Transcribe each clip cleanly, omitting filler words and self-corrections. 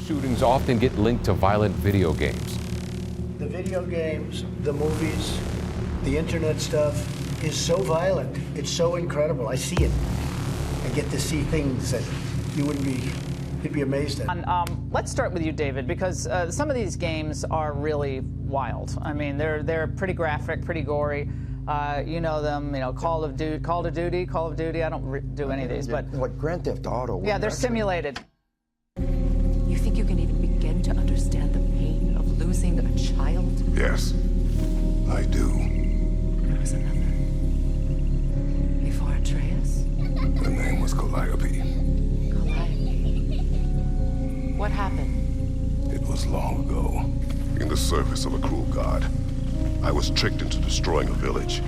shootings often get linked to violent video games. The video games, the movies, the internet stuff is so violent. It's so incredible. I see it. I get to see things that you'd be amazed at. Let's start with you, David, because some of these games are really wild. I mean, they're pretty graphic, pretty gory. You know them, you know, Call of Duty. I don't do any of these, but like Grand Theft Auto. Yeah, they're simulated. You think you can even begin to understand the pain of losing a child? Yes, I do. There was another. Before Atreus? Her name was Calliope. Calliope. What happened? It was long ago, in the service of a cruel god. I was tricked into destroying a village,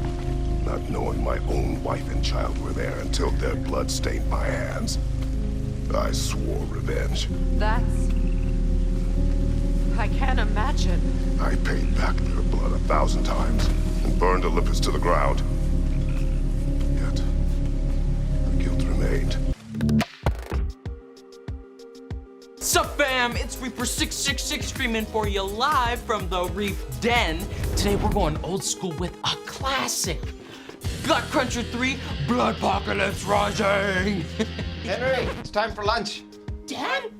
not knowing my own wife and child were there until their blood stained my hands. I swore revenge. I can't imagine. I paid back their blood 1,000 times and burned Olympus to the ground. Yet, the guilt remained. Sup fam, it's Reaper666 streaming for you live from the Reef Den. Today we're going old school with a classic. Blood Cruncher 3, Bloodpocalypse Rising. Henry, it's time for lunch. Dad?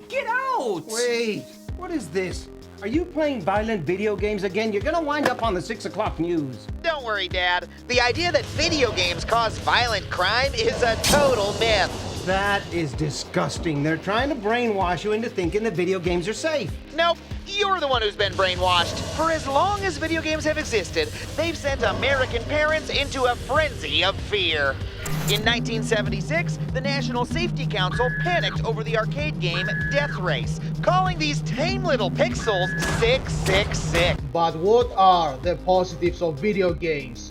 Get out! Wait, what is this? Are you playing violent video games again? You're gonna wind up on the 6 o'clock news. Don't worry, Dad. The idea that video games cause violent crime is a total myth. That is disgusting. They're trying to brainwash you into thinking that video games are safe. Nope, you're the one who's been brainwashed. For as long as video games have existed, they've sent American parents into a frenzy of fear. In 1976, the National Safety Council panicked over the arcade game Death Race, calling these tame little pixels 666. But what are the positives of video games?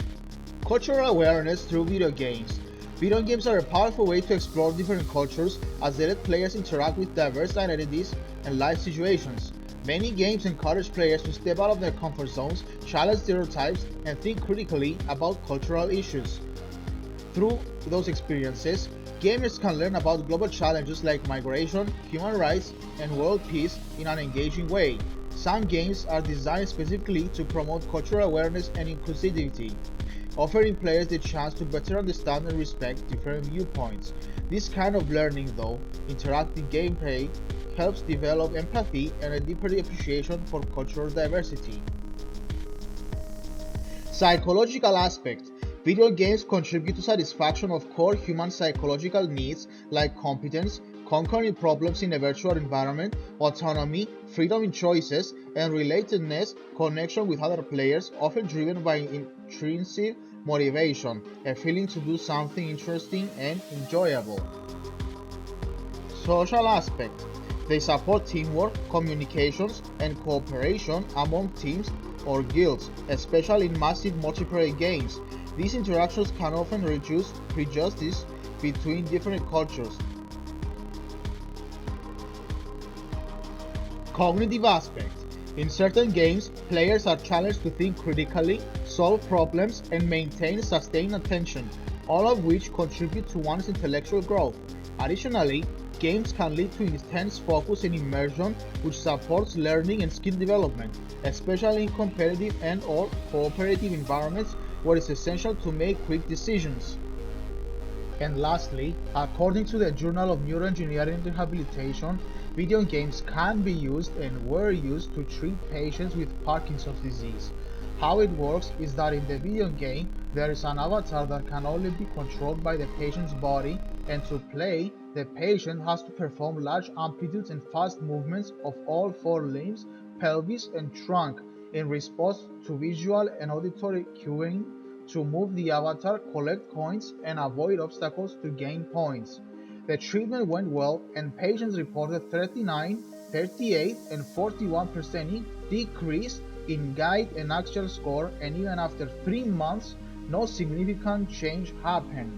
Cultural awareness through video games. Video games are a powerful way to explore different cultures as they let players interact with diverse identities and life situations. Many games encourage players to step out of their comfort zones, challenge stereotypes, and think critically about cultural issues. Through those experiences, gamers can learn about global challenges like migration, human rights, and world peace in an engaging way. Some games are designed specifically to promote cultural awareness and inclusivity, offering players the chance to better understand and respect different viewpoints. This kind of learning, though, interactive gameplay, helps develop empathy and a deeper appreciation for cultural diversity. Psychological aspect. Video games contribute to satisfaction of core human psychological needs like competence, conquering problems in a virtual environment, autonomy, freedom in choices, and relatedness, connection with other players, often driven by intrinsic motivation, a feeling to do something interesting and enjoyable. Social aspect. They support teamwork, communications, and cooperation among teams or guilds, especially in massive multiplayer games. These interactions can often reduce prejudice between different cultures. Cognitive aspect. In certain games, players are challenged to think critically, solve problems, and maintain sustained attention, all of which contribute to one's intellectual growth. Additionally, games can lead to intense focus and immersion, which supports learning and skill development, especially in competitive and/or cooperative environments where it's essential to make quick decisions. And lastly, according to the Journal of Neuroengineering and Rehabilitation, video games can be used and were used to treat patients with Parkinson's disease. How it works is that in the video game, there is an avatar that can only be controlled by the patient's body, and to play, the patient has to perform large amplitudes and fast movements of all 4 limbs, pelvis, and trunk in response to visual and auditory cueing to move the avatar, collect coins, and avoid obstacles to gain points. The treatment went well, and patients reported 39, 38, and 41% decrease in guide and actual score, and even after 3 months, no significant change happened.